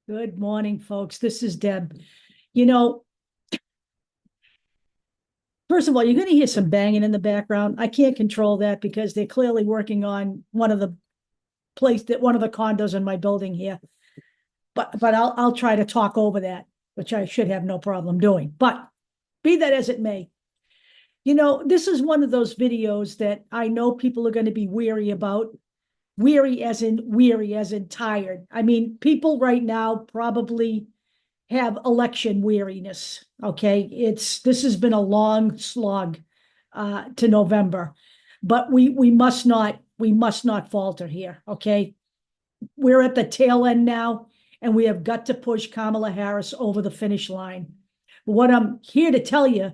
Good morning, folks. This is Deb. You know, first of all, you're going to hear some banging in the background. I can't control that because they're clearly working on one of the condos in my building here. But I'll try to talk over that, which I should have no problem doing. But be that as it may, this is one of those videos that I know people are going to be weary about. Weary as in tired. I mean, people right now probably have election weariness. Okay. This has been a long slog to November, but we must not falter here. Okay. We're at the tail end now, and we have got to push Kamala Harris over the finish line. What I'm here to tell you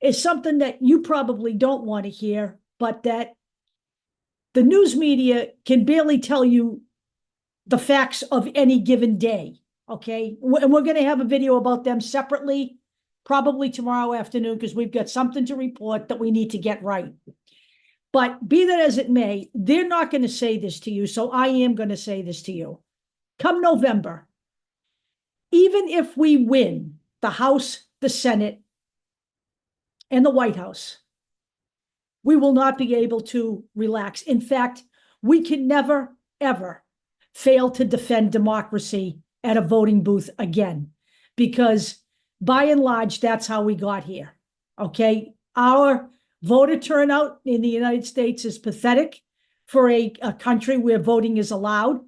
is something that you probably don't want to hear, but that the news media can barely tell you the facts of any given day. Okay. And we're going to have a video about them separately, probably tomorrow afternoon, because we've got something to report that we need to get right. But be that as it may, they're not going to say this to you. So I am going to say this to you. Come November, even if we win the House, the Senate, and the White House, we will not be able to relax. In fact, we can never, ever fail to defend democracy at a voting booth again, because by and large, that's how we got here. Okay. Our voter turnout in the United States is pathetic for a country where voting is allowed.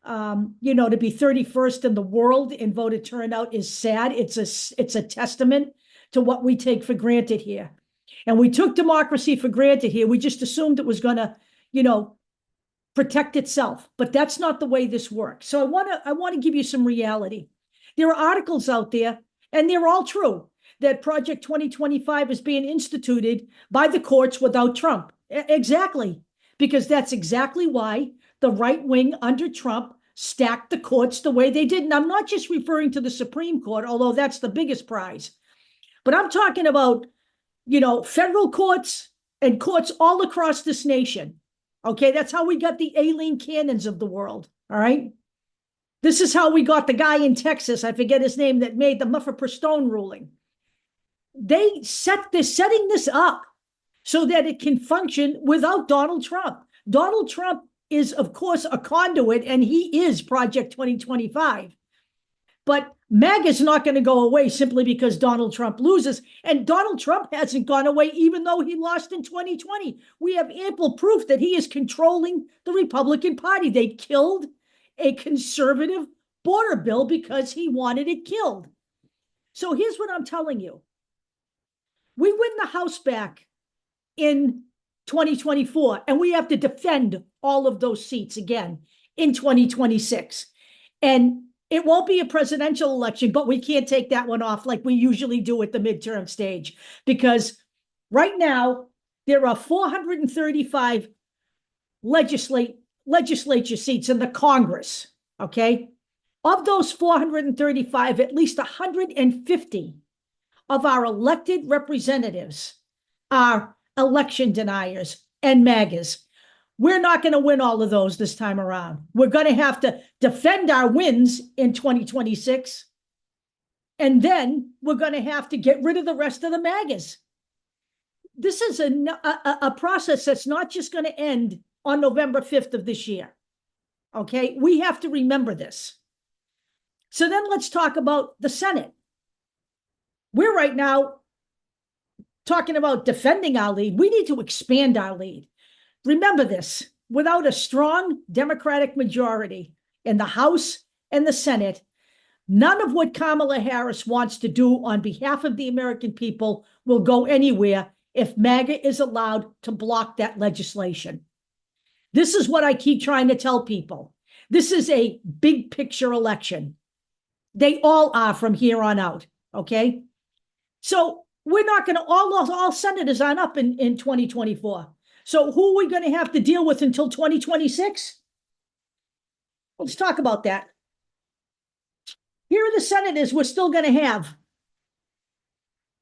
To be 31st in the world in voter turnout is sad. It's a testament to what we take for granted here. And we took democracy for granted here. We just assumed it was going to, protect itself, but that's not the way this works. So I want to give you some reality. There are articles out there, and they're all true, that Project 2025 is being instituted by the courts without Trump. Exactly, because that's exactly why the right wing under Trump stacked the courts the way they did. And I'm not just referring to the Supreme Court, although that's the biggest prize, but I'm talking about, federal courts and courts all across this nation. Okay, that's how we got the Aileen Cannons of the world. All right. This is how we got the guy in Texas, I forget his name, that made the Muffer-Per-Stone ruling. They're setting this up so that it can function without Donald Trump. Donald Trump is, of course, a conduit, and he is Project 2025. But MAGA is not going to go away simply because Donald Trump loses. And Donald Trump hasn't gone away even though he lost in 2020. We have ample proof that he is controlling the Republican Party. They killed a conservative border bill because he wanted it killed. So here's what I'm telling you. We win the House back in 2024, and we have to defend all of those seats again in 2026. And it won't be a presidential election, but we can't take that one off like we usually do at the midterm stage, because right now there are 435 legislature seats in the Congress. Okay. Of those 435, at least 150 of our elected representatives are election deniers and MAGAs. We're not going to win all of those this time around. We're going to have to defend our wins in 2026. And then we're going to have to get rid of the rest of the MAGAs. This is a process that's not just going to end on November 5th of this year. Okay, we have to remember this. So then let's talk about the Senate. We're right now talking about defending our lead. We need to expand our lead. Remember this, without a strong Democratic majority in the House and the Senate, none of what Kamala Harris wants to do on behalf of the American people will go anywhere if MAGA is allowed to block that legislation. This is what I keep trying to tell people. This is a big picture election. They all are from here on out, okay? So we're not going to, all senators aren't up in 2024. So who are we going to have to deal with until 2026? Let's talk about that. Here are the senators we're still going to have.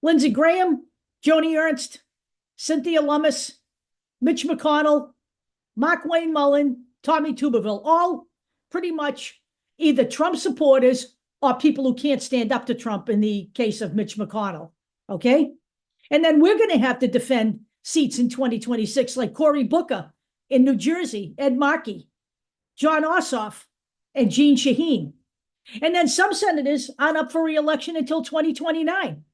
Lindsey Graham, Joni Ernst, Cynthia Lummis, Mitch McConnell, Mark Wayne Mullen, Tommy Tuberville, all pretty much either Trump supporters or people who can't stand up to Trump in the case of Mitch McConnell, okay? And then we're going to have to defend seats in 2026 like Cory Booker in New Jersey, Ed Markey, John Ossoff, and Jeanne Shaheen. And then some senators aren't up for re-election until 2029,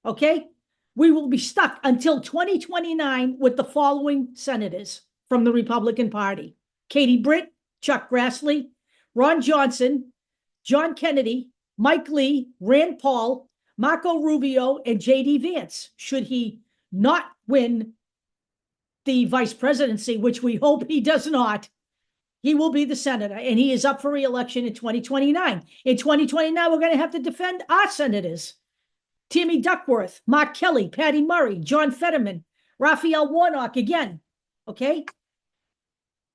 okay? We will be stuck until 2029 with the following senators from the Republican Party: Katie Britt, Chuck Grassley, Ron Johnson, John Kennedy, Mike Lee, Rand Paul, Marco Rubio, and JD Vance. Should he not win the vice presidency, which we hope he does not, he will be the senator, and he is up for re-election in 2029. In 2029, we're going to have to defend our senators: Tammy Duckworth, Mark Kelly, Patty Murray, John Fetterman, Raphael Warnock again, okay?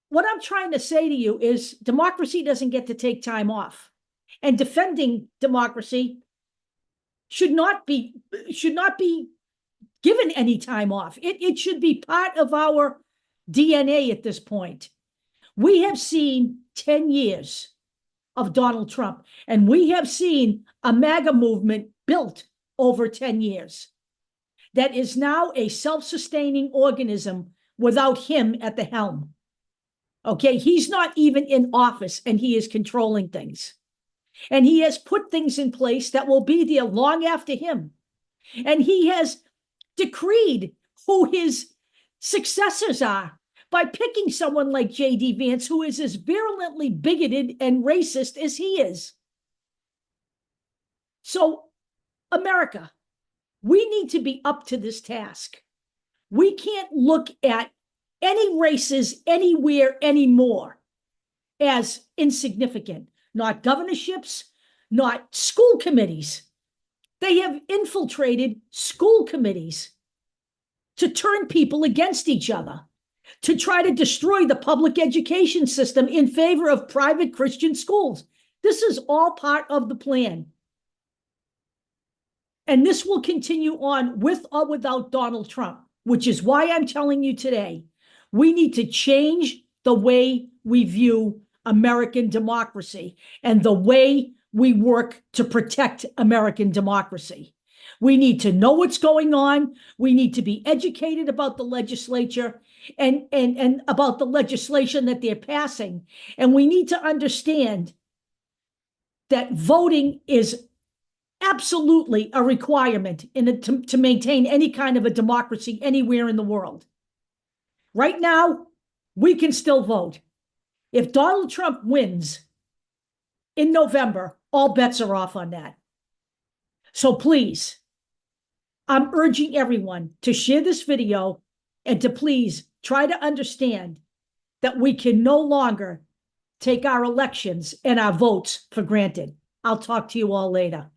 What I'm trying to say to you is democracy doesn't get to take time off. And defending democracy should not be given any time off. It should be part of our DNA at this point. We have seen 10 years of Donald Trump, and we have seen a MAGA movement built over 10 years that is now a self-sustaining organism without him at the helm. Okay, he's not even in office, and he is controlling things. And he has put things in place that will be there long after him. And he has decreed who his successors are by picking someone like JD Vance, who is as virulently bigoted and racist as he is. So, America, we need to be up to this task. We can't look at any races anywhere anymore as insignificant. Not governorships, not school committees. They have infiltrated school committees to turn people against each other, to try to destroy the public education system in favor of private Christian schools. This is all part of the plan. And this will continue on with or without Donald Trump, which is why I'm telling you today, we need to change the way we view American democracy and the way we work to protect American democracy. We need to know what's going on. We need to be educated about the legislature and about the legislation that they're passing. And we need to understand that voting is absolutely a requirement to maintain any kind of a democracy anywhere in the world. Right now, we can still vote. If Donald Trump wins in November, all bets are off on that. So please, I'm urging everyone to share this video and to please try to understand that we can no longer take our elections and our votes for granted. I'll talk to you all later.